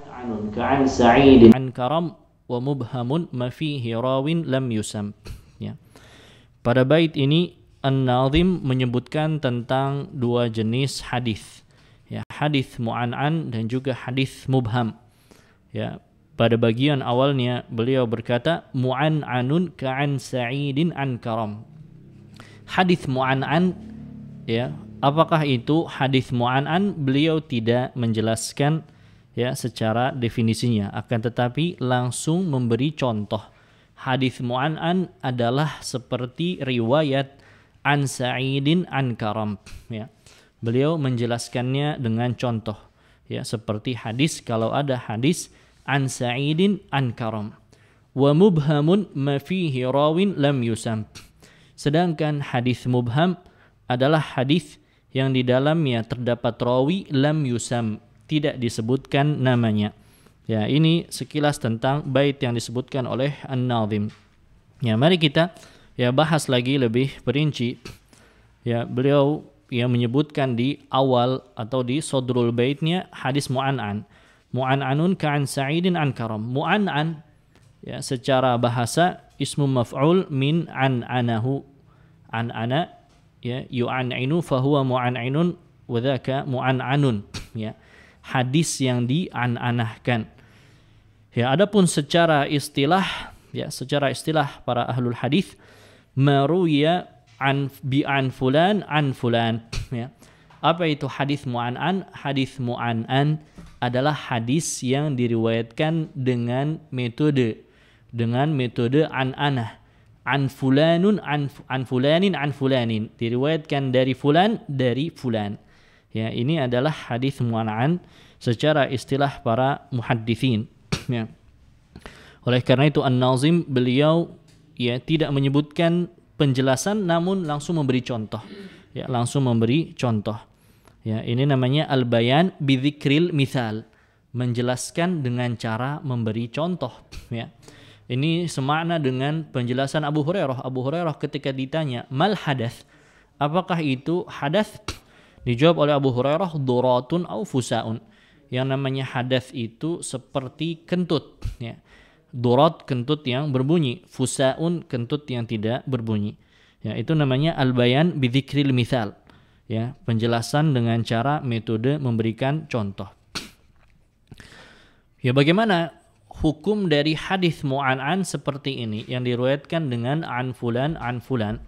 anun ka'an sa'idin an karam wa mubhamun ma fihi rawin lam yusam. Ya. Pada bait ini An-Nazim menyebutkan tentang dua jenis hadis. Ya, hadis mu'an'an dan juga hadis mubham. Ya, pada bagian awalnya beliau berkata mu'an'anun ka'an sa'idin an karam. Hadis mu'an'an, ya, apakah itu hadis mu'an'an? Beliau tidak menjelaskan ya secara definisinya, akan tetapi langsung memberi contoh. Hadis mu'an'an adalah seperti riwayat an Sa'idin an Karam, ya. Beliau menjelaskannya dengan contoh, ya, seperti hadis, kalau ada hadis an Sa'idin an Karam wa mubhamun ma fihi rawin lam yusam. Sedangkan hadis mubham adalah hadis yang di dalamnya terdapat rawi lam yusam, tidak disebutkan namanya. Ya, ini sekilas tentang bait yang disebutkan oleh An-Nazim. Ya, mari kita ya bahas lagi lebih perinci. Ya, beliau yang menyebutkan di awal atau di sodrul baitnya hadis mu'an'an. Mu'an'anun ka'an sa'idin an karam. Mu'an'an ya secara bahasa ismu maf'ul min an'anahu. An'ana ya yu'an'inu fahuwa mu'an'inun wa dzaka mu'an'anun, ya. Hadis yang dian'anahkan. Ya, adapun secara istilah, ya, secara istilah para ahlul hadis, maruya an fulan an fulan, ya. Apa itu hadis mu'an'an? Hadis mu'an'an adalah hadis yang diriwayatkan dengan metode an'anah. An fulanun an fulanin an fulanin, diriwayatkan dari fulan dari fulan. Ya, ini adalah hadis mu'an'an secara istilah para muhadditsin. Ya. Oleh karena itu An-Nazim beliau ya tidak menyebutkan penjelasan, namun langsung memberi contoh. Ya, langsung memberi contoh. Ya, ini namanya al-bayan bidzikril mithal, menjelaskan dengan cara memberi contoh. Ya. Ini semakna dengan penjelasan Abu Hurairah. Abu Hurairah ketika ditanya, "Mal hadath?" Apakah itu hadas? Dijawab oleh Abu Hurairah, "Duratun au fusaun." Yang namanya hadas itu seperti kentut, ya. Durat, kentut yang berbunyi, fusaun, kentut yang tidak berbunyi. Ya, itu namanya al-bayan bidzikril mithal. Ya, penjelasan dengan cara metode memberikan contoh. Ya, bagaimana hukum dari hadis mu'an'an seperti ini yang diriwayatkan dengan an fulan an fulan?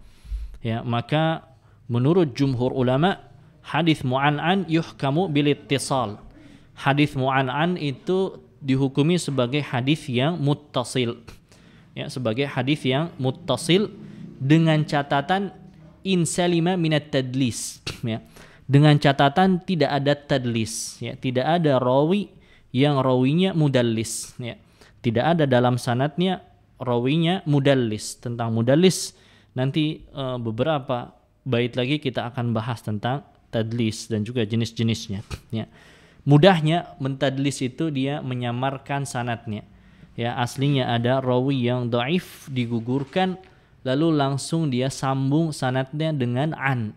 Ya, maka menurut jumhur ulama, hadis mu'an'an yuhkamu bil ittisal. Hadis mu'an'an itu dihukumi sebagai hadis yang muttasil. Ya, sebagai hadis yang muttasil dengan catatan insalima minat tadlis, ya. Dengan catatan tidak ada tadlis, ya, tidak ada rawi yang rawinya mudallis, ya. Tidak ada dalam sanadnya rawinya mudallis. Tentang mudallis nanti beberapa bait lagi kita akan bahas tentang tadlis dan juga jenis-jenisnya, ya. Mudahnya mentadlis itu dia menyamarkan sanadnya. Ya, aslinya ada rawi yang dhaif digugurkan, lalu langsung dia sambung sanadnya dengan an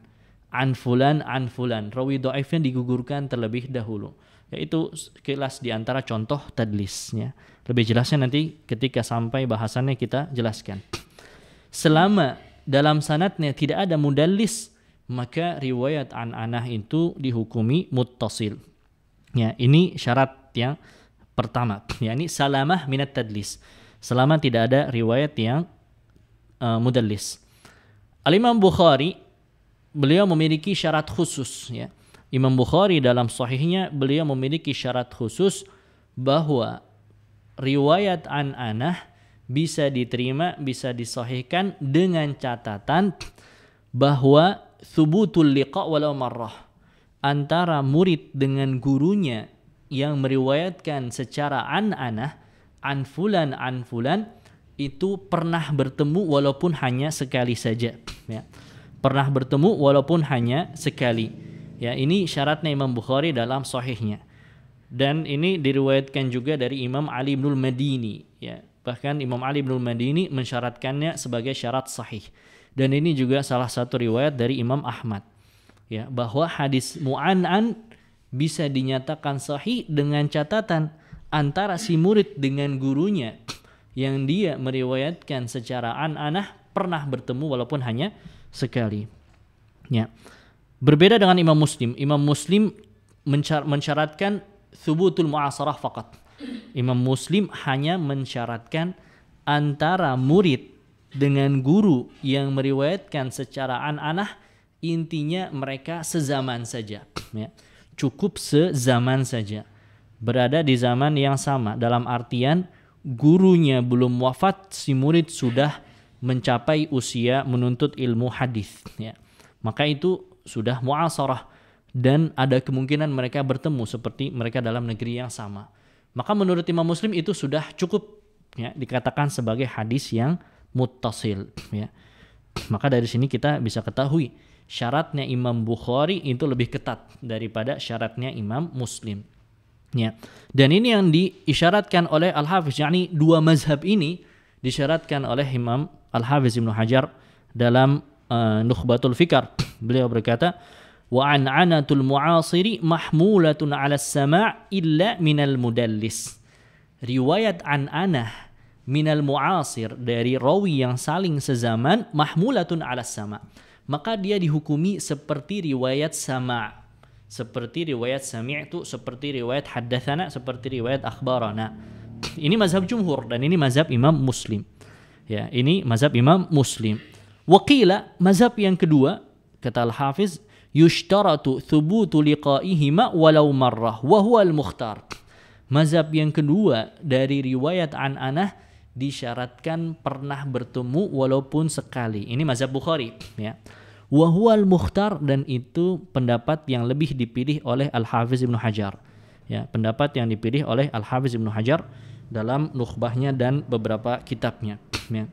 fulan an fulan. Rawi dhaifnya digugurkan terlebih dahulu. Yaitu sekilas di antara contoh tadlisnya. Lebih jelasnya nanti ketika sampai bahasannya kita jelaskan. Selama dalam sanadnya tidak ada mudallis, maka riwayat an-anah itu dihukumi muttasil. Ya, ini syarat yang pertama. Ya, ini salamah minat tadlis. Selama tidak ada riwayat yang mudallis. Al-Imam Bukhari beliau memiliki syarat khusus, ya. Imam Bukhari dalam sahihnya beliau memiliki syarat khusus bahwa riwayat an-anah bisa diterima, bisa disahihkan dengan catatan bahwa thubutul liqa walau marrah, antara murid dengan gurunya yang meriwayatkan secara an-anah an fulan itu pernah bertemu walaupun hanya sekali saja, ya. Pernah bertemu walaupun hanya sekali. Ya, ini syaratnya Imam Bukhari dalam sahihnya. Dan ini diriwayatkan juga dari Imam Ali bin Madini, ya. Bahkan Imam Ali bin Madini mensyaratkannya sebagai syarat sahih. Dan ini juga salah satu riwayat dari Imam Ahmad. Ya, bahwa hadis mu'an'an bisa dinyatakan sahih dengan catatan antara si murid dengan gurunya yang dia meriwayatkan secara an-anah pernah bertemu walaupun hanya sekali. Ya. Berbeda dengan Imam Muslim. Imam Muslim mensyaratkan thubutul mu'asarah faqat. Imam Muslim hanya mensyaratkan antara murid dengan guru yang meriwayatkan secara an-anah, intinya mereka sezaman saja. Ya. Cukup sezaman saja. Berada di zaman yang sama, dalam artian gurunya belum wafat, si murid sudah mencapai usia menuntut ilmu hadis, ya. Maka itu sudah mu'asarah dan ada kemungkinan mereka bertemu seperti mereka dalam negeri yang sama. Maka menurut Imam Muslim itu sudah cukup, ya, dikatakan sebagai hadis yang muttasil, ya. Maka dari sini kita bisa ketahui syaratnya Imam Bukhari itu lebih ketat daripada syaratnya Imam Muslim. Ya. Dan ini yang diisyaratkan oleh Al-Hafiz, yakni dua mazhab ini disyaratkan oleh Imam Al-Hafiz Ibnu Hajar dalam Nukhbatul Fikar. Beliau berkata, wa an'anatul mu'asiri mahmulatun 'ala as-sama' illa minal mudallis. Riwayat an'anah minal mu'asir, dari rawi yang saling sezaman, mahmulatun 'ala as-sama'. Maka dia dihukumi seperti riwayat sama'. Seperti riwayat sami'tu, seperti riwayat haddatsana, seperti riwayat akhbarana. Ini mazhab jumhur dan ini mazhab Imam Muslim. Ya, ini mazhab Imam Muslim. Waqila, mazhab yang kedua, kata Al-Hafiz, yushtaratu thubutu liqa'ihima walau marrah wa huwa al-mukhtar. Mazhab yang kedua dari riwayat an-anah disyaratkan pernah bertemu walaupun sekali. Ini mazhab Bukhari, ya. Wa huwa al-mukhtar, dan itu pendapat yang lebih dipilih oleh Al-Hafiz Ibnu Hajar. Ya, pendapat yang dipilih oleh Al-Hafiz Ibnu Hajar dalam nukhbahnya dan beberapa kitabnya, ya.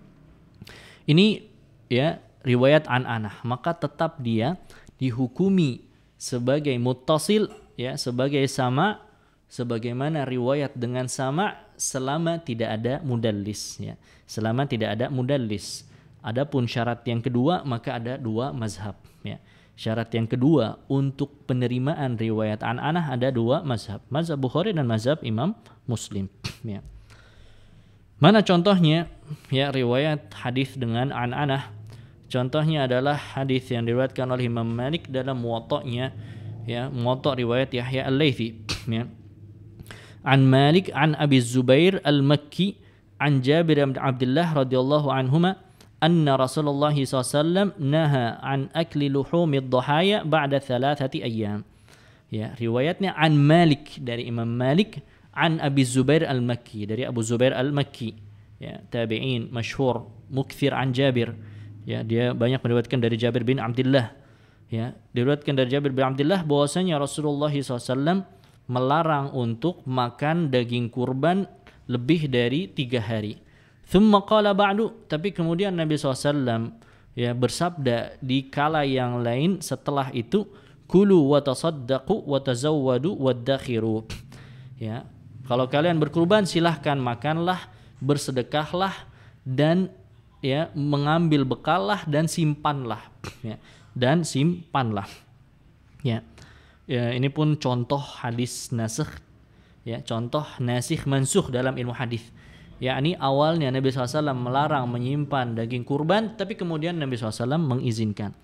Ini, ya, riwayat an-anah, maka tetap dia dihukumi sebagai muttasil, ya, sebagai sama, sebagaimana riwayat dengan sama selama tidak ada mudallis, ya. Selama tidak ada mudallis. Adapun syarat yang kedua, maka ada dua mazhab, ya. Syarat yang kedua untuk penerimaan riwayat an-anah ada dua mazhab, mazhab Bukhari dan mazhab Imam Muslim, ya. Mana contohnya, ya, riwayat hadis dengan an-anah? Contohnya adalah hadis yang diriwayatkan oleh Imam Malik dalam Muwatta'nya, ya, Muwatta' riwayat Yahya Al-Laitsi, ya. An Malik an Abi Zubair Al-Makki an Jabir bin Abdullah radhiyallahu anhuma anna Rasulullah SAW naha an akli luhumid dhahaya ba'da 3 ayyam. Ya, riwayatnya an Malik dari Imam Malik an Abi Zubair Al-Makki, dari Abu Zubair Al-Makki, ya, tabi'in masyhur, mukthir an Jabir. Ya, dia banyak meriwayatkan dari Jabir bin Abdullah. Ya, diriwayatkan dari Jabir bin Abdullah bahwasanya Rasulullah SAW melarang untuk makan daging kurban lebih dari 3 hari. Thumma qala ba'du, tapi kemudian Nabi SAW, ya, bersabda di kala yang lain setelah itu, kulu wa tasaddaqu wa tazawwadu waddakhiru. Ya, kalau kalian berkurban silahkan makanlah, bersedekahlah, dan, ya, mengambil bekallah dan simpanlah, ya, dan simpanlah. Ya. Ya, ini pun contoh hadis nasikh, ya, contoh nasikh mansukh dalam ilmu hadis. Yakni awalnya Nabi SAW melarang menyimpan daging kurban, tapi kemudian Nabi SAW mengizinkan.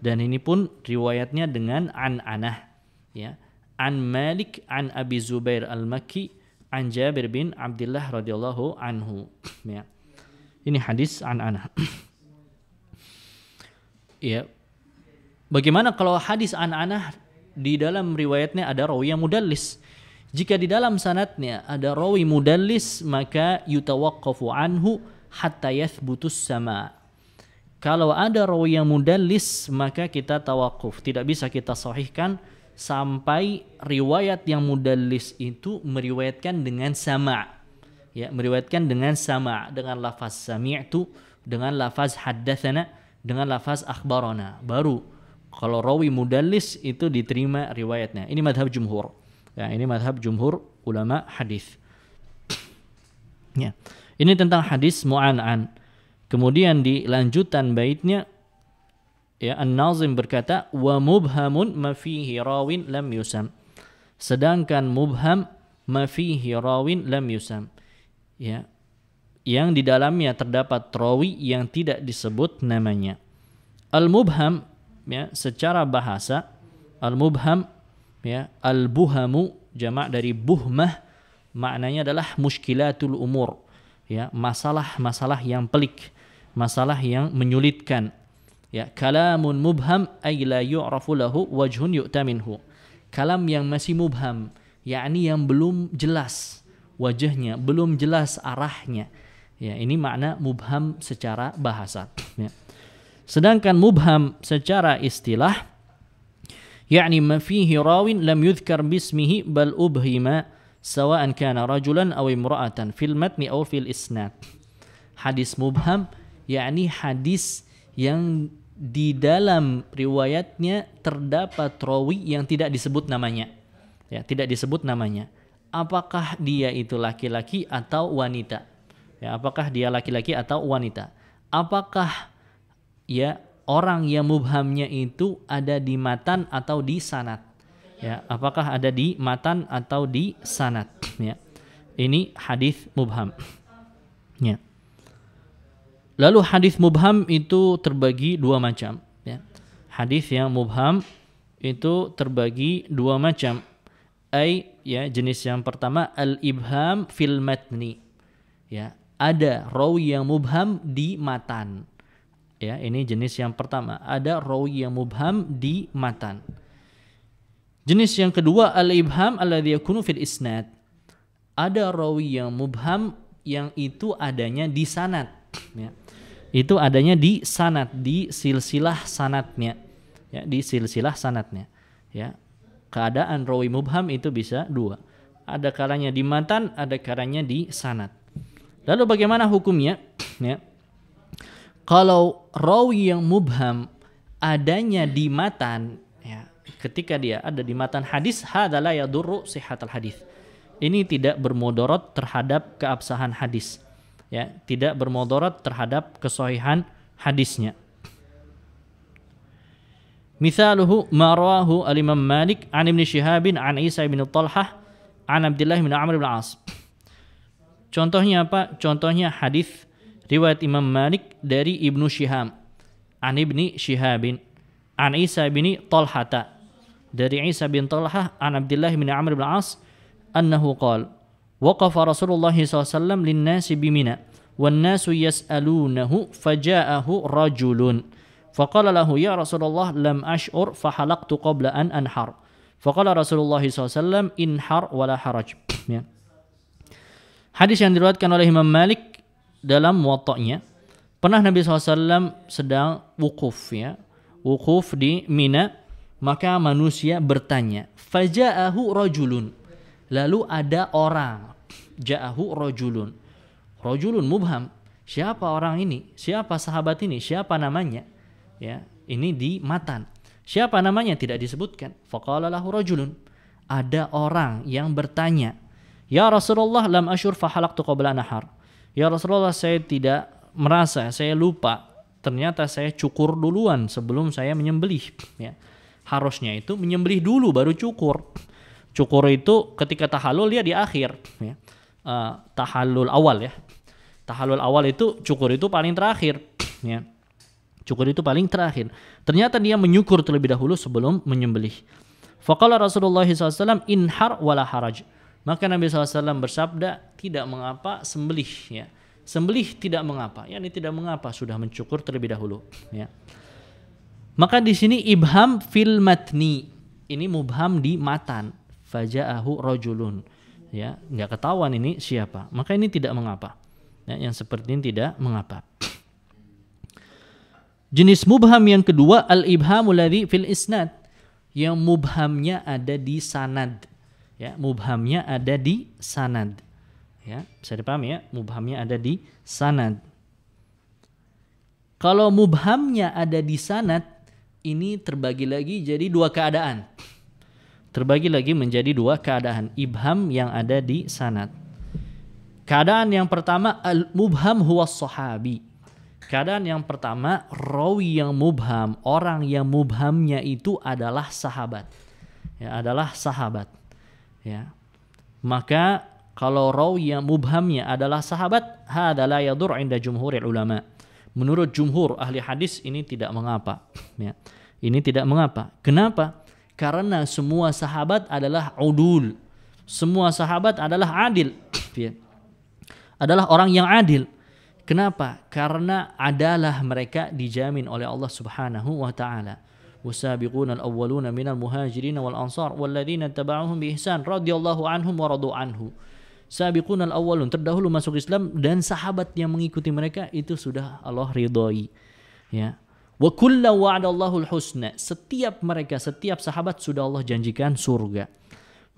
Dan ini pun riwayatnya dengan an-anah, ya. An Malik an Abi Zubair Al-Makki an Jabir bin Abdullah radhiyallahu anhu, ya. Ini hadis an-anah. Ya. Bagaimana kalau hadis an-anah di dalam riwayatnya ada rawi yang mudallis? Jika di dalam sanadnya ada rawi mudallis, maka yutawaqqafu anhu hatta yathbutus sama. Kalau ada rawi yang mudallis, maka kita tawakuf, tidak bisa kita sahihkan sampai riwayat yang mudallis itu meriwayatkan dengan sama. Ya, meriwayatkan dengan sama, dengan lafaz sami'tu, dengan lafaz haddatsana, dengan lafaz akhbarana. Baru kalau rawi mudallis itu diterima riwayatnya. Ini madhab jumhur. Ya, ini madhab jumhur ulama hadis. Ya. Ini tentang hadis mu'an'an. Kemudian di lanjutan baitnya, ya, An-Nazim berkata, wa mubhamun ma fihi rawin lam yusam. Sedangkan mubham, ma fihi rawin lam yusam. Ya. Yang di dalamnya terdapat rawi yang tidak disebut namanya. Al-mubham, ya, secara bahasa al-mubham, ya, al-buhamu jamak dari buhmah, maknanya adalah muskilatul umur, ya, masalah-masalah yang pelik, masalah yang menyulitkan. Ya, kalamun mubham ay la yu'rafu lahu wajhun yu'ta minhu. Kalam yang masih mubham, yakni yang belum jelas wajahnya, belum jelas arahnya. Ya, ini makna mubham secara bahasa. Ya. Sedangkan mubham secara istilah, yakni ma fihi rawin lam yudhkar bismihi bal ubhima sawa'an kana rajulan aw imra'atan fil matni aw fil isnad. Hadis mubham yakni hadis yang di dalam riwayatnya terdapat rawi yang tidak disebut namanya. Ya, tidak disebut namanya. Apakah dia itu laki-laki atau wanita? Ya, apakah dia laki-laki atau wanita? Apakah ya orang yang mubhamnya itu ada di matan atau di sanad? Ya, apakah ada di matan atau di sanad? Ya. Ini hadis mubham. Ya. Lalu hadis mubham itu terbagi dua macam. Ya. Hadis yang mubham itu terbagi dua macam. Ya, jenis yang pertama al-ibham fil matni. Ya, ada rawi yang mubham di matan. Ya, ini jenis yang pertama. Ada rawi yang mubham di matan. Jenis yang kedua al-ibham alladhi yakunu fil isnad. Ada rawi yang mubham yang itu adanya di sanad. Ya. Itu adanya di sanad, di silsilah sanadnya. Ya, di silsilah sanadnya. Ya. Keadaan rawi mubham itu bisa dua. Ada kalanya di matan, ada kalanya di sanad. Lalu bagaimana hukumnya? Ya. Kalau rawi yang mubham adanya di matan, ya, ketika dia ada di matan hadis, hadza la yadurru sihhatal hadis. Ini tidak bermudarat terhadap keabsahan hadis. Ya, tidak bermudarat terhadap kesahihan hadisnya. Mithaluhu ma rawahu al-Imam Malik an Ibnu Shihab an Isa bin Talhah an Abdullah bin Amr bin As. Contohnya apa? Contohnya hadis riwayat Imam Malik dari Ibnu Shihab an Ibni Shihabin an Isa bin Talhah, dari Isa bin Talhah an Abdullah bin Amr bin As annahu qala waqafa Rasulullah SAW lin-nasi bimina wan-nasu yas'alunahu faja'ahu rajulun faqala lahu ya Rasulullah lam ash'ur fahalaqtu qabla an anhar faqala Rasulullah SAW inhar wala haraj. Ya. Hadis yang diriwayatkan oleh Imam Malik dalam Muwatta'nya, pernah Nabi SAW sedang wukuf, ya, wukuf di Mina, maka manusia bertanya, faja'ahu rajulun, lalu ada orang, ja'ahu rajulun, rajulun mubham, siapa orang ini, siapa sahabat ini, siapa namanya, ya, ini di matan, siapa namanya tidak disebutkan. Faqala lahu rajulun, ada orang yang bertanya, ya Rasulullah lam asyur fahalaqtu qabla nahar. Ya Rasulullah, saya tidak merasa, saya lupa, ternyata saya cukur duluan sebelum saya menyembelih. Ya. Harusnya itu menyembelih dulu baru cukur. Cukur itu ketika tahallul dia di akhir. Ya. Tahallul awal, ya. Tahallul awal itu cukur itu paling terakhir. Ya. Cukur itu paling terakhir. Ternyata dia menyukur terlebih dahulu sebelum menyembelih. Faqala Rasulullah SAW inhar wala haraj. Maka Nabi SAW bersabda, tidak mengapa sembelih, ya. Sembelih tidak mengapa, yakni tidak mengapa sudah mencukur terlebih dahulu, ya. Maka di sini ibham fil matni, ini mubham di matan, faja'ahu rajulun, ya, enggak ketahuan ini siapa, maka ini tidak mengapa, ya, yang seperti ini tidak mengapa. Jenis mubham yang kedua al-ibhamul ladzi fil isnad, yang mubhamnya ada di sanad. Ya, mubhamnya ada di sanad. Ya, bisa dipahami, ya, mubhamnya ada di sanad. Kalau mubhamnya ada di sanad, ini terbagi lagi jadi dua keadaan. Terbagi lagi menjadi dua keadaan, ibham yang ada di sanad. Keadaan yang pertama al-mubham huwa sahabi. Keadaan yang pertama, rawi yang mubham, orang yang mubhamnya itu adalah sahabat. Ya, adalah sahabat. Ya. Maka kalau rawi yang mubhamnya adalah sahabat, hadza la yadur 'inda jumhuril ulama. Menurut jumhur ahli hadis ini tidak mengapa, ya. Ini tidak mengapa. Kenapa? Karena semua sahabat adalah udul. Semua sahabat adalah adil, ya. Adalah orang yang adil. Kenapa? Karena adalah mereka dijamin oleh Allah Subhanahu wa taala. Wasabiquna al-awwaluna minal muhajirin wal ansar walladzina tabauhum bi ihsan radhiyallahu anhum wa radu anhu. Sabiquna al-awwalun, terdahulu masuk Islam dan sahabat yang mengikuti mereka itu sudah Allah ridhoi. Ya. Wa kullu wa'adallahu al-husna. Setiap sahabat sudah Allah janjikan surga.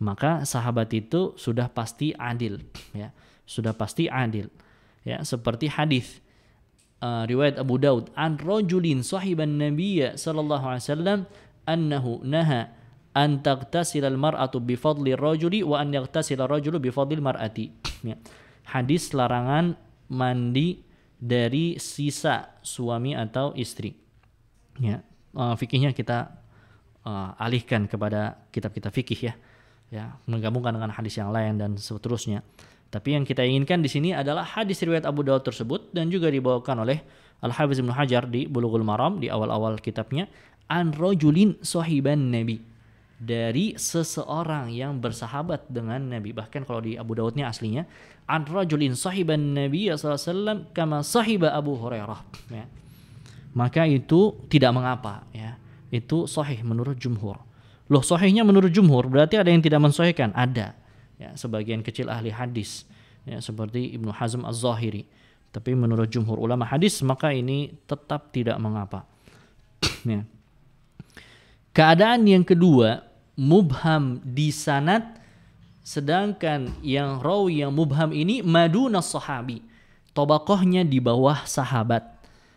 Maka sahabat itu sudah pasti adil, ya. Sudah pasti adil. Ya, seperti hadis riwayat Abu Daud, an rajulin sahiban nabiyya sallallahu alaihi wasallam annahu naha an taghtasila al-mar'atu bi fadli ar-rajuli wa an yaghtasila ar-rajulu bi fadli al-mar'ati. Ya. Hadis larangan mandi dari sisa suami atau istri. Ya. Fikihnya kita alihkan kepada kitab-kitab fikih, ya. Ya, menggabungkan dengan hadis yang lain dan seterusnya. Tapi yang kita inginkan di sini adalah hadis riwayat Abu Daud tersebut dan juga dibawakan oleh Al-Hafiz Ibnu Hajar di Bulughul Maram di awal-awal kitabnya, an rajulin sahiban nabi, dari seseorang yang bersahabat dengan Nabi. Bahkan kalau di Abu Daudnya aslinya an rajulin sahiban nabi sallallahu alaihi wasallam kama sahiba Abu Hurairah, ya. Maka itu tidak mengapa, ya. Itu sahih menurut jumhur. Loh, sahihnya menurut jumhur berarti ada yang tidak mensahihkan? Ada. Ya, sebagian kecil ahli hadis, ya, seperti Ibnu Hazm Az-Zahiri. Tapi menurut jumhur ulama hadis maka ini tetap tidak mengapa. Ya. Keadaan yang kedua, mubham di sanad, sedangkan yang rawi yang mubham ini maduna sahabi, tobakohnya di bawah sahabat,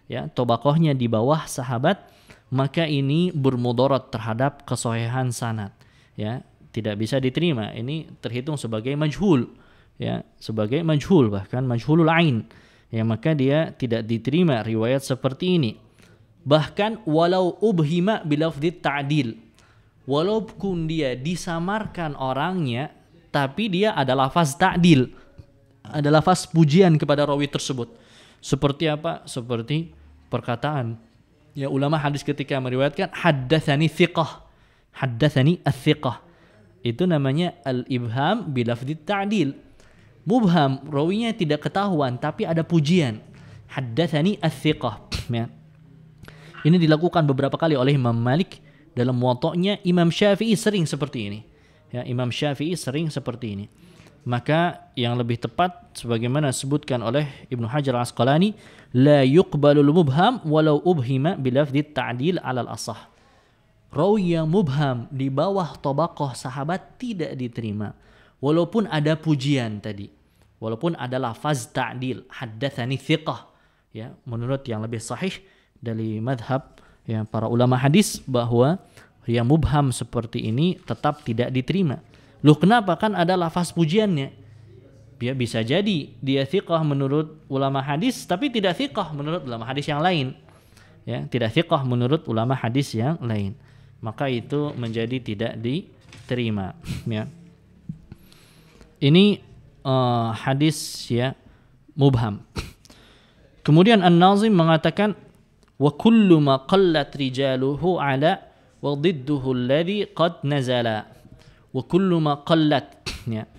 ya, tobakohnya di bawah sahabat, maka ini bermudarat terhadap kesahihan sanad, ya. Tidak bisa diterima. Ini terhitung sebagai majhul, ya, sebagai majhul, bahkan majhulul ain. Ya, maka dia tidak diterima riwayat seperti ini. Bahkan walau ubhima bilafdzi ta'dil. Walaupun dia disamarkan orangnya, tapi dia ada lafaz ta'dil. Ada lafaz pujian kepada rawi tersebut. Seperti apa? Seperti perkataan ya ulama hadis ketika meriwayatkan haddatsani thiqah. Haddatsani ats-thiqah. Itu namanya al-ibham bilafdzi ta'dil. Mubham, rawinya tidak ketahuan tapi ada pujian. Haddatsani ats-thiqah, ya. Ini dilakukan beberapa kali oleh Imam Malik dalam Muwatta'nya. Imam Syafi'i sering seperti ini. Ya, Imam Syafi'i sering seperti ini. Maka yang lebih tepat sebagaimana disebutkan oleh Ibnu Hajar Al-Asqalani, la yuqbalul mubham walau ubhima bilafdzi ta'dil 'alal asah. Rawi yang mubham di bawah tabaqah sahabat tidak diterima walaupun ada pujian tadi, walaupun ada lafaz ta'dil haddatsani thiqah, ya, menurut yang lebih sahih dari madhab, ya, para ulama hadis bahwa yang mubham seperti ini tetap tidak diterima. Loh, kenapa? Kan ada lafaz pujiannya. Ya, bisa jadi dia thiqah menurut ulama hadis tapi tidak thiqah menurut ulama hadis yang lain, ya, tidak thiqah menurut ulama hadis yang lain. Maka itu menjadi tidak diterima, ya. Ini hadis, ya, mubham. Kemudian An-Nazim mengatakan wa kullu ma qallat rijaluhu ala wa dhidduhu alladhi qad nazala. Wa kullu ma qallat, ya.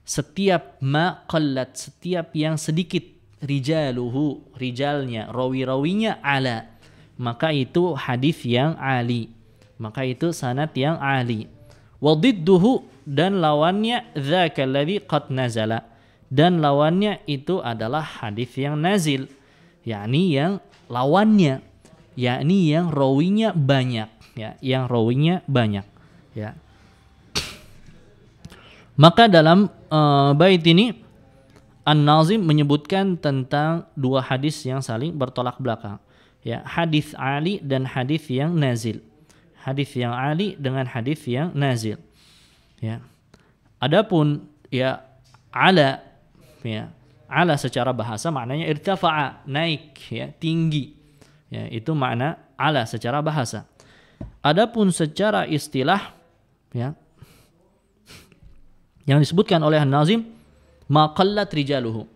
Setiap ma qallat, setiap yang sedikit, rijaluhu, rijalnya, rawi-rawinya ala, maka itu hadis yang ali. Maka itu sanad yang ali. Wa dhidduhu, dan lawannya dzaka alladzi qad nazala, dan lawannya itu adalah hadis yang nazil, yakni yang lawannya, yakni yang rawinya banyak, ya, yang rawinya banyak, ya. Maka dalam bait ini An-Nazim menyebutkan tentang dua hadis yang saling bertolak belakang, ya, hadis ali dan hadis yang nazil. Hadis yang ali dengan hadis yang nazil, ya. Adapun, ya, ala, ya, ala secara bahasa maknanya irtafa'a, naik, ya, tinggi, ya, itu makna ala secara bahasa. Adapun secara istilah, ya, Yang disebutkan oleh An-Nazim, ma qallat rijaluhu.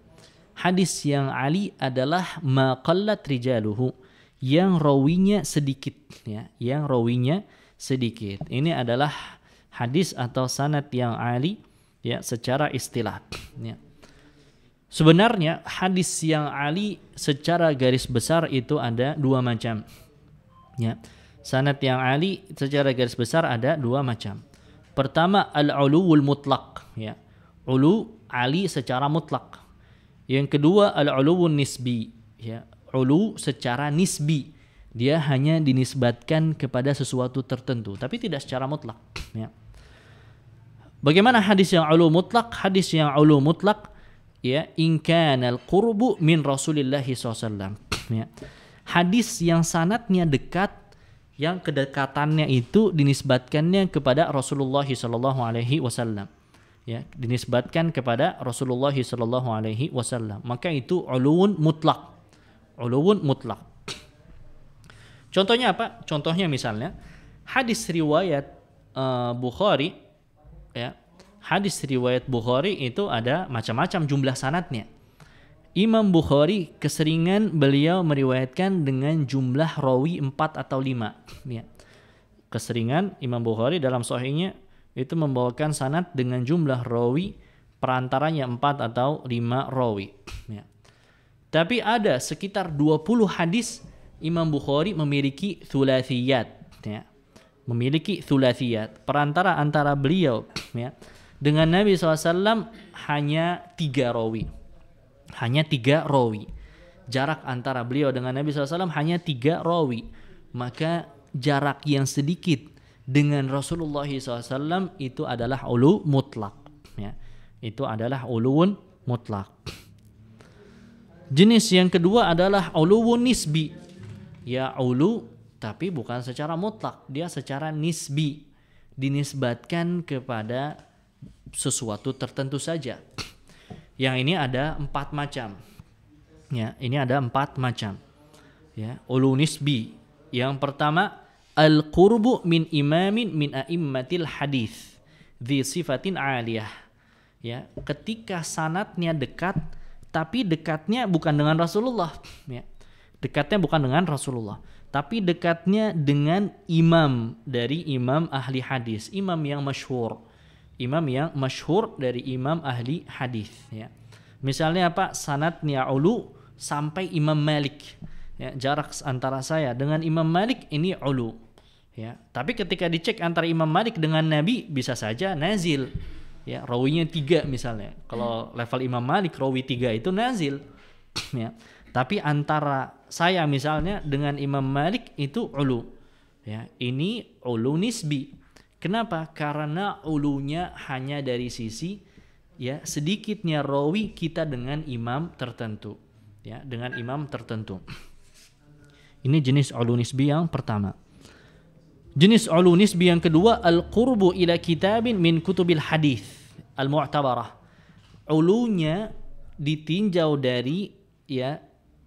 Hadis yang Ali adalah ma qallat rijaluhu, yang rawinya sedikit, ya, yang rawinya sedikit. Ini adalah hadis atau sanad yang Ali, ya, secara istilah, ya. Sebenarnya hadis yang Ali secara garis besar itu ada dua macam, ya. Sanad yang Ali secara garis besar ada dua macam. Pertama, al-uluwul mutlaq, ya. Ulu Ali secara mutlak. Yang kedua, al-uluwun nisbi, ya. Ulu secara nisbi. Dia hanya dinisbatkan kepada sesuatu tertentu, tapi tidak secara mutlak, ya. Bagaimana hadis yang ulu mutlak? Hadis yang ulu mutlak, ya, in kana al-qurbu min Rasulillah SAW, ya. Hadis yang sanadnya dekat, yang kedekatannya itu dinisbatkannya kepada Rasulullah SAW, ya, dinisbatkan kepada Rasulullah SAW, maka itu uluwun mutlak. Uluwun mutlak. Contohnya apa? Contohnya misalnya hadis riwayat Bukhari, ya. Hadis riwayat Bukhari itu ada macam-macam jumlah sanadnya. Imam Bukhari keseringan beliau meriwayatkan dengan jumlah rawi 4 atau 5, ya. Keseringan Imam Bukhari dalam sahihnya itu membawakan sanad dengan jumlah rawi perantaranya 4 atau 5 rawi, ya. Tapi ada sekitar 20 hadis Imam Bukhari memiliki thulathiyat, ya. Memiliki thulathiyat. Perantara antara beliau, ya, dengan Nabi SAW hanya 3 rawi. Hanya 3 rawi. Jarak antara beliau dengan Nabi SAW hanya 3 rawi. Maka jarak yang sedikit dengan Rasulullah SAW itu adalah ulu mutlak, ya. Itu adalah uluwun mutlak. Jenis yang kedua adalah uluwun nisbi. Ya, ulu tapi bukan secara mutlak, dia secara nisbi, dinisbatkan kepada sesuatu tertentu saja. Yang ini ada 4 macam. Ya, ini ada 4 macam. Ya, ulu nisbi. Yang pertama, al-qurbu min imamin min a'immatil hadis dzi sifatin aliyah. Ya, ketika sanadnya dekat, tapi dekatnya bukan dengan Rasulullah, ya. Dekatnya bukan dengan Rasulullah, tapi dekatnya dengan imam dari imam ahli hadis, imam yang masyhur. Imam yang masyhur dari imam ahli hadis, ya. Misalnya apa? Sanadnya ulu sampai Imam Malik, ya. Jarak antara saya dengan Imam Malik ini ulu, ya. Tapi ketika dicek antara Imam Malik dengan Nabi bisa saja nazil, ya. Rawinya 3 misalnya. Kalau level Imam Malik rawi 3 itu nazil, ya. Tapi antara saya misalnya dengan Imam Malik itu ulu, ya. Ini ulu nisbi. Kenapa? Karena ulunya hanya dari sisi, ya, sedikitnya rawi kita dengan imam tertentu, ya, dengan imam tertentu. Ini jenis ulu nisbi yang pertama. Jenis ulu nisbi yang kedua, al-qurbu ila kitabin min kutubil hadis al-mu'tabarah. Ulunya ditinjau dari, ya,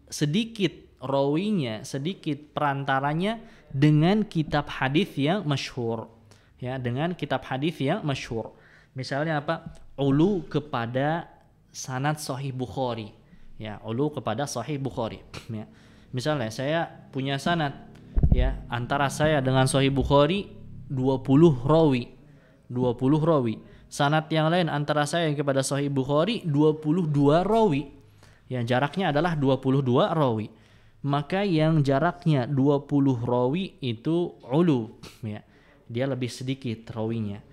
sedikit rawinya, sedikit perantaranya dengan kitab hadis yang masyhur, ya, dengan kitab hadis yang masyhur. Misalnya apa? Ulu kepada sanad Sahih Bukhari, ya, ulu kepada Sahih Bukhari, ya. Misalnya saya punya sanad, ya, antara saya dengan Sahih Bukhari 20 rawi, 20 rawi. Sanad yang lain antara saya kepada Sahih Bukhari 22 rawi, yang jaraknya adalah 22 rawi. Maka yang jaraknya 20 rawi itu ulu, ya. Dia lebih sedikit rawinya.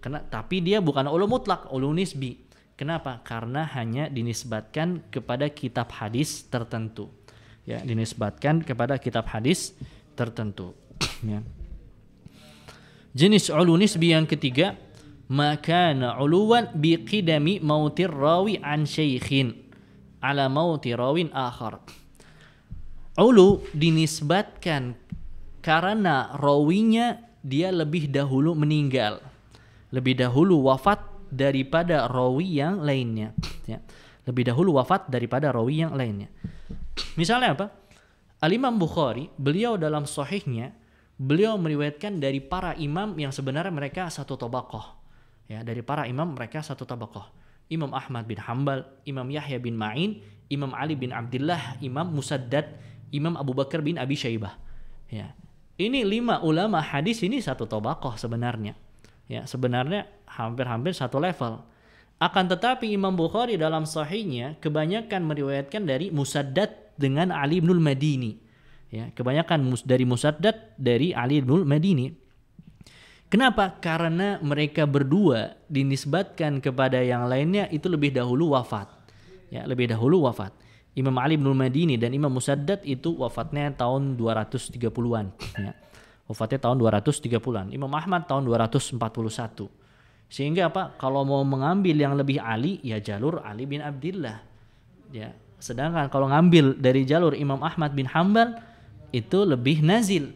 Tapi dia bukan ulu mutlak, ulu nisbi. Kenapa? Karena hanya dinisbatkan kepada kitab hadis tertentu, ya, dinisbatkan kepada kitab hadis tertentu, ya. Jenis ulu nisbi yang ketiga, makana uluwan biqidami mautir rawi an syaikhin ala mauti rawin akhar. Ulu dinisbatkan karena rawinya dia lebih dahulu meninggal, lebih dahulu wafat daripada rawi yang lainnya, ya. Lebih dahulu wafat daripada rawi yang lainnya. Misalnya apa? Al-Imam Bukhari, beliau dalam sahihnya, beliau meriwayatkan dari para imam yang sebenarnya mereka satu tabaqah, Ya, dari para imam mereka satu tabaqah. Imam Ahmad bin Hambal, Imam Yahya bin Ma'in, Imam Ali bin Abdullah, Imam Musaddad, Imam Abu Bakar bin Abi Syaibah. Ya. Ini 5 ulama hadis ini satu tabaqah sebenarnya. Ya, sebenarnya hampir-hampir satu level. Akan tetapi Imam Bukhari dalam sahihnya kebanyakan meriwayatkan dari Musaddad dengan Ali bin Madini. Ya, kebanyakan dari Musaddad dari Ali bin Madini. Kenapa? Karena mereka berdua dinisbatkan kepada yang lainnya itu lebih dahulu wafat. Ya, lebih dahulu wafat. Imam Ali bin Madini dan Imam Musaddad itu wafatnya tahun 230-an. Ya. Wafatnya tahun 230-an. Imam Ahmad tahun 241. Sehingga apa? Kalau mau mengambil yang lebih Ali, ya jalur Ali bin Abdullah. Ya. Sedangkan kalau ngambil dari jalur Imam Ahmad bin Hambal itu lebih nazil.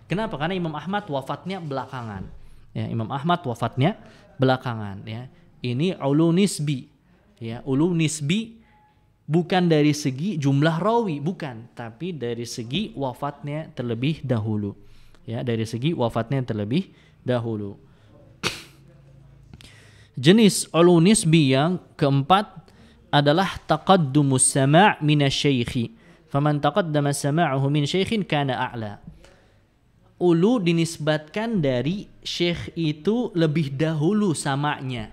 Kenapa? Karena Imam Ahmad wafatnya belakangan. Ya, Imam Ahmad wafatnya belakangan. Ya. Ini ulu nisbi. Ya, ulu nisbi bukan dari segi jumlah rawi, bukan, tapi dari segi wafatnya terlebih dahulu. Ya, dari segi wafatnya terlebih dahulu. Jenis ulu nisbi yang keempat adalah taqaddumus sama' minasyaikhi. Faman taqaddama sama'uhu min syaikhin kana a'la. Ulu dinisbatkan dari syekh itu lebih dahulu samanya.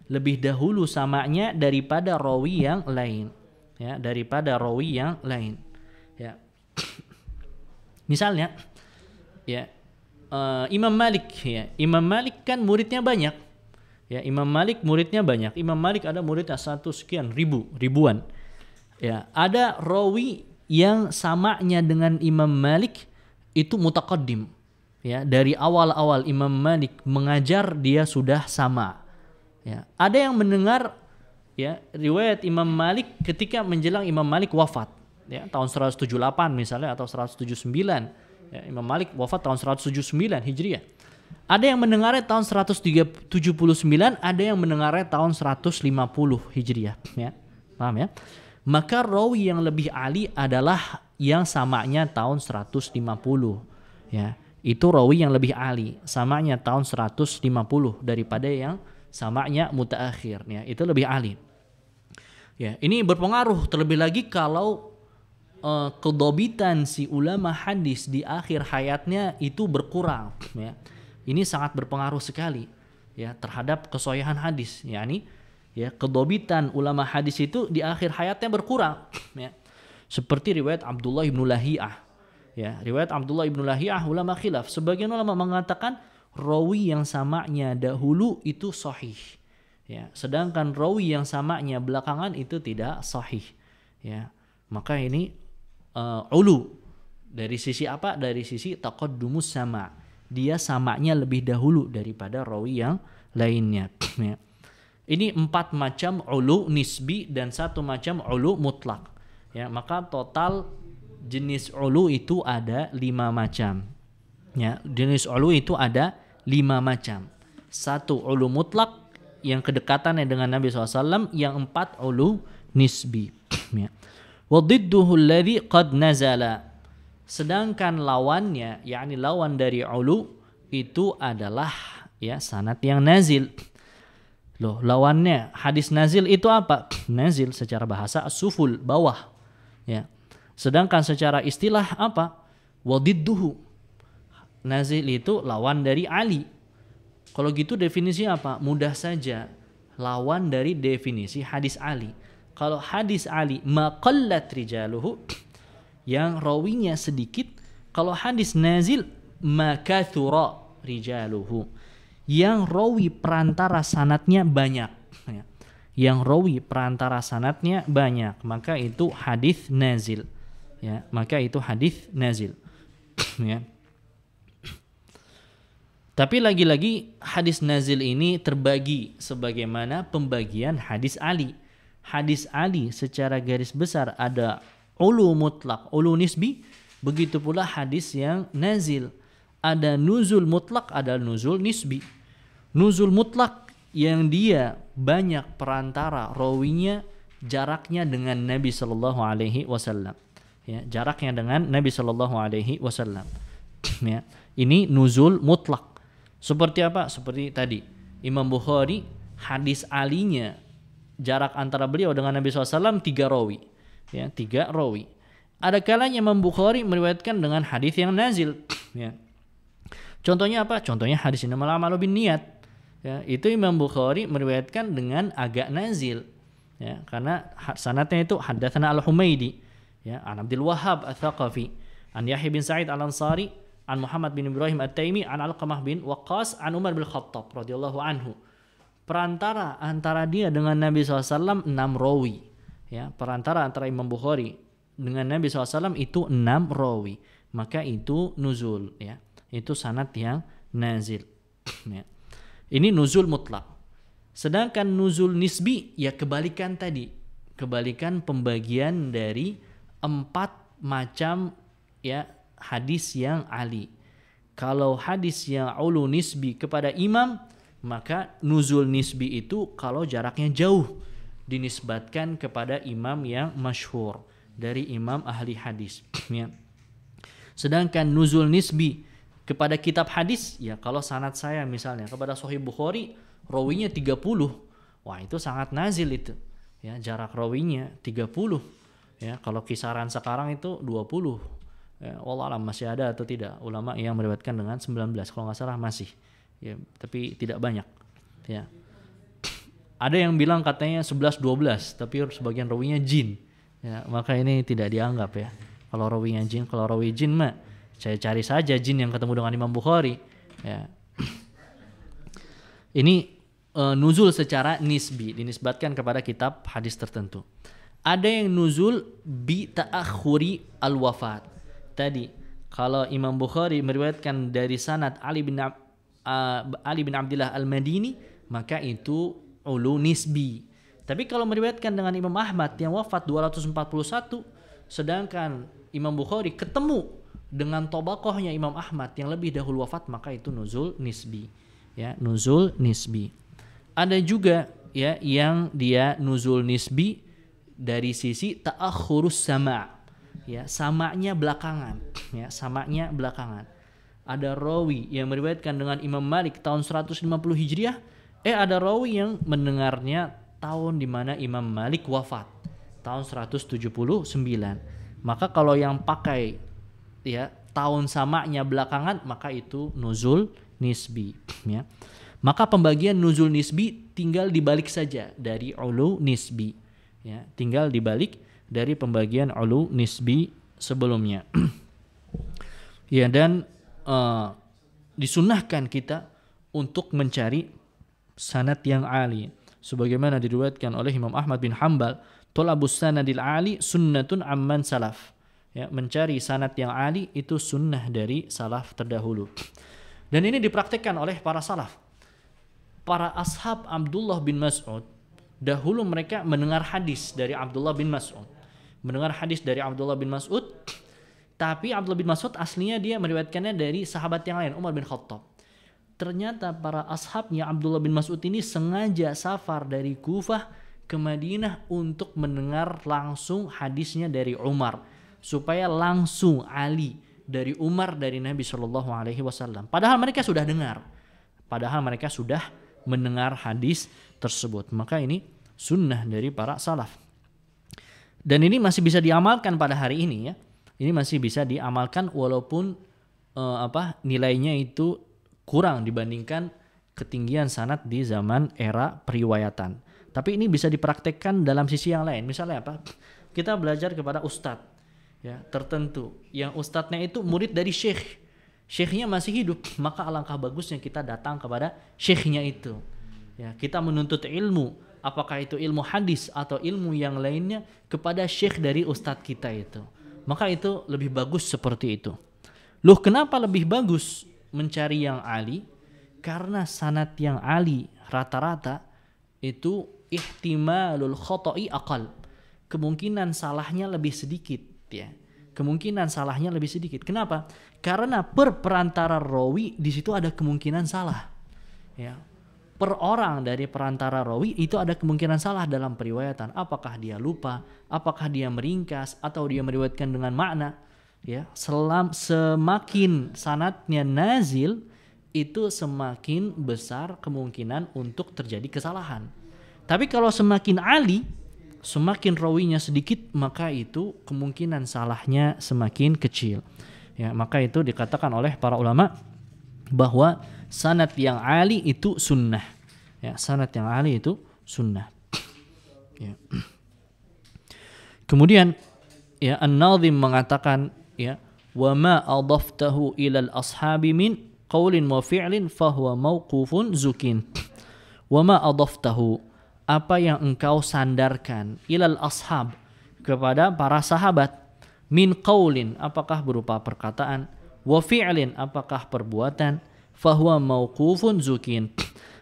Lebih dahulu samanya daripada rawi yang lain. Ya, daripada rawi yang lain. Ya. Misalnya ya, Imam Malik ya. Imam Malik kan muridnya banyak. Ya, Imam Malik muridnya banyak. Imam Malik ada muridnya 1 sekian ribuan. Ya, ada rawi yang samanya dengan Imam Malik itu mutaqaddim. Ya, dari awal-awal Imam Malik mengajar dia sudah sama. Ya, ada yang mendengar ya riwayat Imam Malik ketika menjelang Imam Malik wafat. Ya, tahun 178 misalnya atau 179. Ya, Imam Malik wafat tahun 179 Hijriah. Ada yang mendengarnya tahun 179, ada yang mendengarnya tahun 150 Hijriah. Ya, paham ya? Maka rawi yang lebih ali adalah yang samanya tahun 150. Ya, itu rawi yang lebih ali, samanya tahun 150 daripada yang samanya mutaakhir. Ya, itu lebih ali. Ya, ini berpengaruh terlebih lagi kalau kedobitan si ulama hadis di akhir hayatnya itu berkurang. Ya, ini sangat berpengaruh sekali ya terhadap kesohihan hadis. Yani ya, kedobitan ulama hadis itu di akhir hayatnya berkurang. Ya. Seperti riwayat Abdullah ibn Lahiyah. Ya, riwayat Abdullah ibn Lahiyah ulama khilaf. Sebagian ulama mengatakan rawi yang samanya dahulu itu sahih. Ya, sedangkan rawi yang samanya belakangan itu tidak sahih. Ya, maka ini ulu dari sisi apa? Dari sisi taqaddumus sama. Dia samanya lebih dahulu daripada rawi yang lainnya. Ya. Ini 4 macam ulu nisbi dan 1 macam ulu mutlak. Ya, maka total jenis ulu itu ada 5 macam. Ya, jenis ulu itu ada 5 macam. 1 ulu mutlak yang kedekatannya dengan Nabi SAW, yang 4 ulu nisbi. Ya. Wa dhidduhu alladhi qad nazala. Sedangkan lawannya, yakni lawan dari ulu itu adalah ya sanad yang nazil. Loh, lawannya hadis nazil itu apa? Nazil secara bahasa as-suful, bawah. Ya. Sedangkan secara istilah apa? Wadidduhu. Nazil itu lawan dari ali. Kalau gitu definisinya apa? Mudah saja. Lawan dari definisi hadis ali. Kalau hadis ali maqallat rijaluhu, yang rawinya sedikit. Kalau hadis nazil makathura rijaluhu, yang rawi perantara sanatnya banyak. Yang rawi perantara sanatnya banyak, maka itu hadis nazil. Ya, maka itu hadis nazil. Ya. Tapi lagi-lagi hadis nazil ini terbagi sebagaimana pembagian hadis ali. Hadis ali secara garis besar ada ulu mutlak, ulu nisbi. Begitu pula hadis yang nazil. Ada nuzul mutlak, ada nuzul nisbi. Nuzul mutlak yang dia banyak perantara rawinya, jaraknya dengan Nabi Sallallahu Alaihi Wasallam. Ya, jaraknya dengan Nabi Sallallahu Alaihi Wasallam. Ya, ini nuzul mutlak. Seperti apa? Seperti tadi. Imam Bukhari hadis alinya jarak antara beliau dengan Nabi SAW 3 rawi, ya 3 rawi. Ada kalanya Imam Bukhari meriwayatkan dengan hadis yang nazil, ya. Contohnya apa? Contohnya hadis innamal a'malu binniyat, ya, itu Imam Bukhari meriwayatkan dengan agak nazil, ya, karena sanadnya itu haddatsana Al-Humaidi, ya, an Abdul Wahhab Ats-Tsaqafi, an Yahya bin Sa'id Al-Ansari, an Muhammad bin Ibrahim At-Taimi, an Alqamah bin Waqqas, an Umar bin Khattab radhiyallahu anhu. Perantara antara dia dengan Nabi SAW 6 rawi, ya, perantara antara Imam Bukhari dengan Nabi SAW itu 6 rawi, maka itu nuzul, ya, itu sanad yang nazil, ya. Ini nuzul mutlak. Sedangkan nuzul nisbi, ya kebalikan tadi, kebalikan pembagian dari 4 macam, ya, hadis yang ali. Kalau hadis yang ulu nisbi kepada imam, maka nuzul nisbi itu kalau jaraknya jauh dinisbatkan kepada imam yang masyhur dari imam ahli hadis, ya. Sedangkan nuzul nisbi kepada kitab hadis, ya kalau sanad saya misalnya kepada Sahih Bukhari rawinya 30, wah itu sangat nazil itu, ya, jarak rawinya 30, ya. Kalau kisaran sekarang itu 20, ya, wallahualam masih ada atau tidak ulama yang meriwayatkan dengan 19 kalau nggak salah masih, ya, tapi tidak banyak, ya. Ada yang bilang katanya 11-12, tapi sebagian rawinya jin, ya, maka ini tidak dianggap, ya. Kalau rawinya jin, kalau rawi jin mah saya cari saja jin yang ketemu dengan Imam Bukhari, ya. Ini nuzul secara nisbi, dinisbatkan kepada kitab hadis tertentu. Ada yang nuzul bi ta'akhuri al-wafat. Tadi kalau Imam Bukhari meriwayatkan dari sanad Ali bin Abdullah Al-Madini, maka itu ulu nisbi. Tapi kalau meriwayatkan dengan Imam Ahmad yang wafat 241, sedangkan Imam Bukhari ketemu dengan tobakohnya Imam Ahmad yang lebih dahulu wafat, maka itu nuzul nisbi, ya, nuzul nisbi. Ada juga, ya, yang dia nuzul nisbi dari sisi ta'akhurus sama', ya, samanya belakangan, ya, samanya belakangan. Ada rawi yang meriwayatkan dengan Imam Malik tahun 150 Hijriah, ada rawi yang mendengarnya tahun di mana Imam Malik wafat, tahun 179. Maka kalau yang pakai, ya, tahun samanya belakangan, maka itu nuzul nisbi, ya. Maka pembagian nuzul nisbi tinggal dibalik saja dari ulu nisbi, ya, tinggal dibalik dari pembagian ulu nisbi sebelumnya. Ya, dan disunnahkan kita untuk mencari sanad yang ali, sebagaimana diriwayatkan oleh Imam Ahmad bin Hanbal, thalabus sanadil ali sunnatun amman salaf, ya, mencari sanad yang ali itu sunnah dari salaf terdahulu. Dan ini dipraktikkan oleh para salaf. Para ashab Abdullah bin Mas'ud, dahulu mereka mendengar hadis dari Abdullah bin Mas'ud. Mendengar hadis dari Abdullah bin Mas'ud, tapi Abdullah bin Mas'ud aslinya dia meriwayatkannya dari sahabat yang lain, Umar bin Khattab. Ternyata para ashabnya Abdullah bin Mas'ud ini sengaja safar dari Kufah ke Madinah untuk mendengar langsung hadisnya dari Umar, supaya langsung ali dari Umar dari Nabi SAW. Padahal mereka sudah dengar, padahal mereka sudah mendengar hadis tersebut. Maka ini sunnah dari para salaf. Dan ini masih bisa diamalkan pada hari ini, ya. Ini masih bisa diamalkan walaupun nilainya itu kurang dibandingkan ketinggian sanad di zaman era periwayatan. Tapi ini bisa dipraktekkan dalam sisi yang lain. Misalnya apa? Kita belajar kepada ustadz, ya, tertentu yang ustadznya itu murid dari syekh. Syekhnya masih hidup, maka alangkah bagusnya kita datang kepada syekhnya itu. Ya, kita menuntut ilmu, apakah itu ilmu hadis atau ilmu yang lainnya, kepada syekh dari ustadz kita itu. Maka itu lebih bagus seperti itu. Loh, kenapa lebih bagus mencari yang ali? Karena sanad yang ali rata-rata itu ihtimalul khoto'i aqal. Kemungkinan salahnya lebih sedikit, ya. Kemungkinan salahnya lebih sedikit. Kenapa? Karena per perantara rawi di situ ada kemungkinan salah, ya. Per orang dari perantara rawi itu ada kemungkinan salah dalam periwayatan. Apakah dia lupa, apakah dia meringkas, atau dia meriwayatkan dengan makna, ya. Semakin sanadnya nazil, itu semakin besar kemungkinan untuk terjadi kesalahan. Tapi kalau semakin ali, semakin rawinya sedikit, maka itu kemungkinan salahnya semakin kecil. Ya, maka itu dikatakan oleh para ulama bahwa sanad yang ali itu sunnah. Ya, sanad yang ali itu sunnah. Ya. Kemudian ya An-Nadhim mengatakan ya wa ma adaftahu ila al-ashabi min qaulin wa fi'lin fahuwa mauqufun zukin. Wa ma adaftahu, apa yang engkau sandarkan ilal ashab, kepada para sahabat, min qaulin, apakah berupa perkataan, wa fi'lin, apakah perbuatan, fahuwa mauqufun zukin,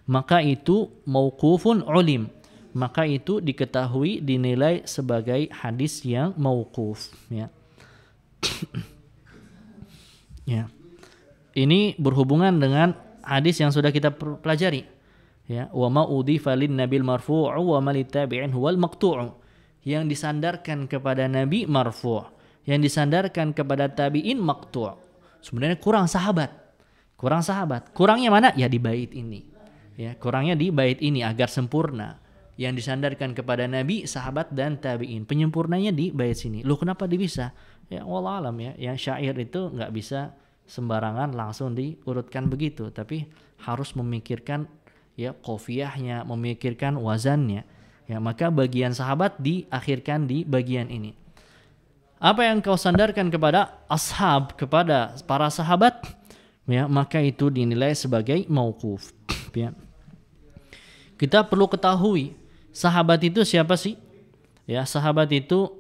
maka itu mauqufun ulim, maka itu diketahui dinilai sebagai hadis yang mauquf. Ya. Ya. Ini berhubungan dengan hadis yang sudah kita pelajari. Ya, wa ma udhifa lin nabil marfu' wa ma litabi'in huwal maqtu'. Yang disandarkan kepada nabi marfu', yang disandarkan kepada tabi'in maqtu'. Sebenarnya kurang sahabat. Kurang sahabat. Kurangnya mana? Ya di bait ini. Ya, kurangnya di bait ini agar sempurna. Yang disandarkan kepada nabi, sahabat dan tabi'in. Penyempurnanya di bait sini. Loh kenapa bisa? Ya wallah alam ya. Yang syair itu enggak bisa sembarangan langsung diurutkan begitu, tapi harus memikirkan ya qafiyahnya, memikirkan wazannya. Ya, maka bagian sahabat diakhirkan di bagian ini. Apa yang kau sandarkan kepada ashab, kepada para sahabat, ya, maka itu dinilai sebagai mauquf. Ya. Kita perlu ketahui sahabat itu siapa sih? Ya, sahabat itu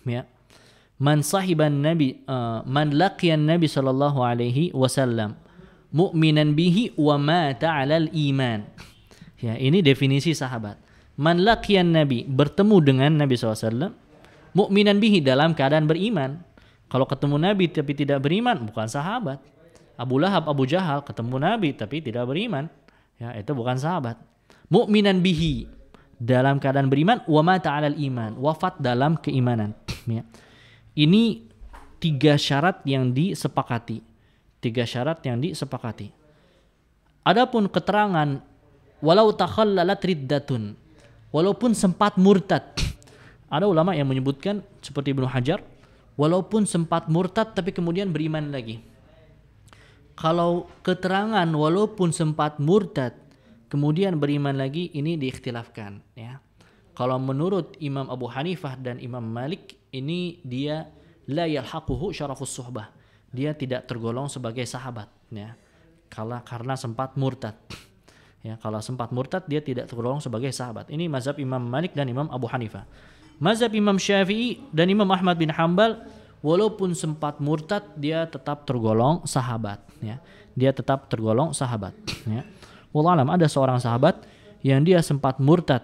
ya man sahiban nabi, man laqiyan nabi sallallahu alaihi wasallam mu'minan bihi wa mata 'alal iman. Ya, ini definisi sahabat. Man laqiyan nabi, bertemu dengan Nabi SAW, mu'minan bihi, dalam keadaan beriman. Kalau ketemu Nabi tapi tidak beriman, bukan sahabat. Abu Lahab, Abu Jahal ketemu Nabi tapi tidak beriman, ya, itu bukan sahabat. Mu'minan bihi, dalam keadaan beriman, wa mata 'alal iman, wafat dalam keimanan. Ya. Ini 3 syarat yang disepakati. 3 syarat yang disepakati. Adapun keterangan walau takhallalat riddatun, walaupun sempat murtad. Ada ulama yang menyebutkan seperti Ibnu Hajar, walaupun sempat murtad tapi kemudian beriman lagi. Kalau keterangan walaupun sempat murtad kemudian beriman lagi, ini diikhtilafkan, ya. Kalau menurut Imam Abu Hanifah dan Imam Malik, ini dia la yalhaquhu syarafus suhbah. Dia tidak tergolong sebagai sahabat, ya. Karena sempat murtad. Ya, kalau sempat murtad dia tidak tergolong sebagai sahabat. Ini mazhab Imam Malik dan Imam Abu Hanifah. Mazhab Imam Syafi'i dan Imam Ahmad bin Hanbal, walaupun sempat murtad dia tetap tergolong sahabat, ya. Dia tetap tergolong sahabat, ya. Wallahu alam, ada seorang sahabat yang dia sempat murtad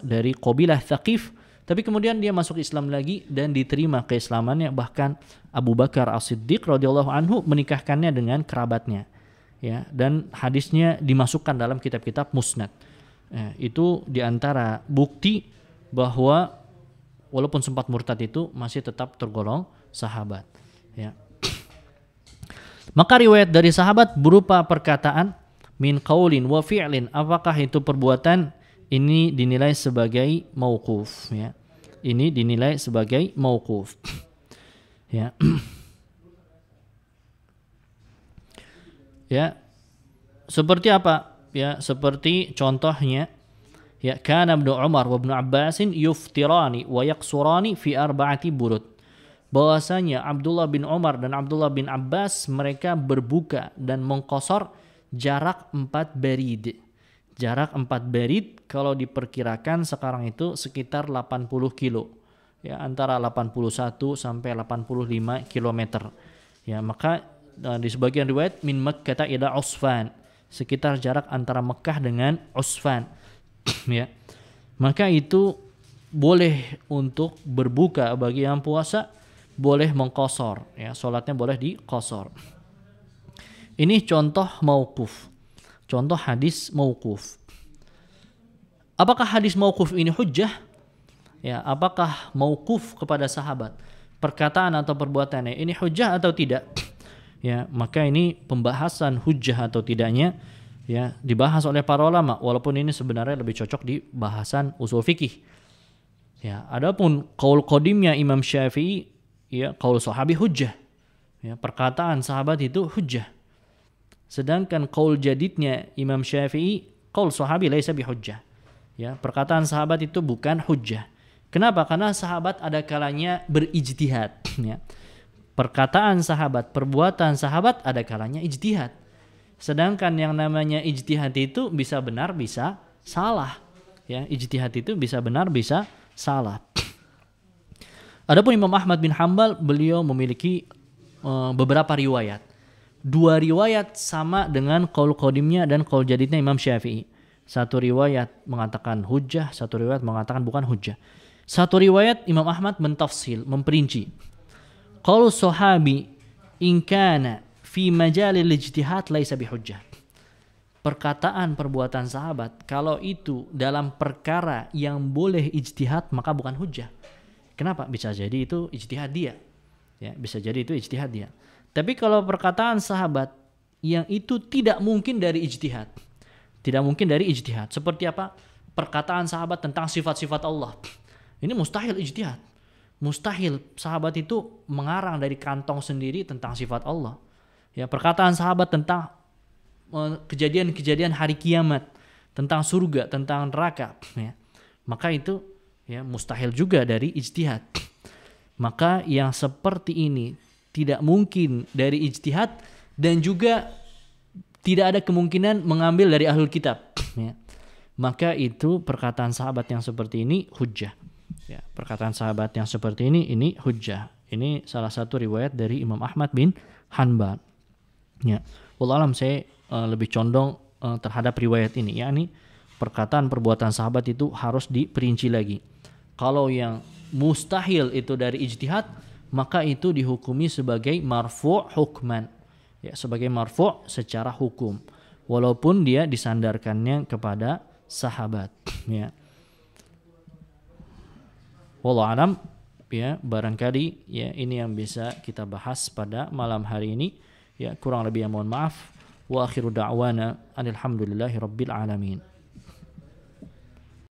dari qabilah Thaqif, tapi kemudian dia masuk Islam lagi dan diterima keislamannya. Bahkan Abu Bakar As-Siddiq radhiyallahu anhu menikahkannya dengan kerabatnya, ya, dan hadisnya dimasukkan dalam kitab-kitab musnad. Itu diantara bukti bahwa walaupun sempat murtad itu masih tetap tergolong sahabat, ya. Maka riwayat dari sahabat berupa perkataan min qaulin wa fi'lin, apakah itu perbuatan, ini dinilai sebagai mauquf, ya. Ini dinilai sebagai mauquf. Ya. Ya. Seperti apa? Ya, seperti contohnya, ya, kana Ibnu Umar wa Ibnu Abbasin yuftirani wa yaqsurani fi 4 burud. Bahwasanya Abdullah bin Umar dan Abdullah bin Abbas mereka berbuka dan mengqasar jarak 4 barid. Jarak 4 barid kalau diperkirakan sekarang itu sekitar 80 kilo. Ya, antara 81 sampai 85 kilometer. Ya, maka di sebagian riwayat min Makkah ila Usfan, sekitar jarak antara Mekah dengan Usfan. Ya. Maka itu boleh untuk berbuka bagi yang puasa, boleh mengqasar, ya, salatnya boleh diqasar. Ini contoh mauquf. Contoh hadis mauquf. Apakah hadis mauquf ini hujjah? Ya, apakah mauquf kepada sahabat, perkataan atau perbuatannya ini hujjah atau tidak? ya, maka ini pembahasan hujjah atau tidaknya ya dibahas oleh para ulama, walaupun ini sebenarnya lebih cocok di bahasan usul fikih. Ya, adapun qaul qadimnya Imam Syafi'i, ya qaul sahabi hujjah. Ya, perkataan sahabat itu hujjah. Sedangkan qaul jadidnya Imam Syafi'i, qaul sahabi laisa bihujjah. Ya, perkataan sahabat itu bukan hujjah. Kenapa? Karena sahabat ada kalanya berijtihad, ya. Perkataan sahabat, perbuatan sahabat ada kalanya ijtihad. Sedangkan yang namanya ijtihad itu bisa benar, bisa salah. Ya, ijtihad itu bisa benar, bisa salah. Adapun Imam Ahmad bin Hanbal, beliau memiliki beberapa riwayat. 2 riwayat sama dengan qaul qadimnya dan qaul jadidnya Imam Syafi'i. Satu riwayat mengatakan hujjah, satu riwayat mengatakan bukan hujjah. Satu riwayat Imam Ahmad mentafsil, memperinci. Qaul sahabi in kana fi majalil ijtihad laisa bihujjah. Perkataan perbuatan sahabat kalau itu dalam perkara yang boleh ijtihad maka bukan hujjah. Kenapa? Bisa jadi itu ijtihad dia. Ya, bisa jadi itu ijtihad dia. Tapi kalau perkataan sahabat yang itu tidak mungkin dari ijtihad. Tidak mungkin dari ijtihad. Seperti apa? Perkataan sahabat tentang sifat-sifat Allah. Ini mustahil ijtihad. Mustahil sahabat itu mengarang dari kantong sendiri tentang sifat Allah. Ya, perkataan sahabat tentang kejadian-kejadian hari kiamat, tentang surga, tentang neraka, ya, maka itu ya mustahil juga dari ijtihad. Maka yang seperti ini tidak mungkin dari ijtihad dan juga tidak ada kemungkinan mengambil dari ahlul kitab, ya. Maka itu perkataan sahabat yang seperti ini hujjah. Ya, perkataan sahabat yang seperti ini hujjah. Ini salah satu riwayat dari Imam Ahmad bin Hanbal. Ya, wallahu alam saya lebih condong terhadap riwayat ini, yakni perkataan perbuatan sahabat itu harus diperinci lagi. Kalau yang mustahil itu dari ijtihad, maka itu dihukumi sebagai marfu' hukman, ya, sebagai marfu' secara hukum, walaupun dia disandarkannya kepada sahabat, ya. Wallahu alam, ya, barangkali ya ini yang bisa kita bahas pada malam hari ini. Ya, kurang lebih mohon maaf. Wa akhiru da'wana alhamdulillahi rabbil alamin.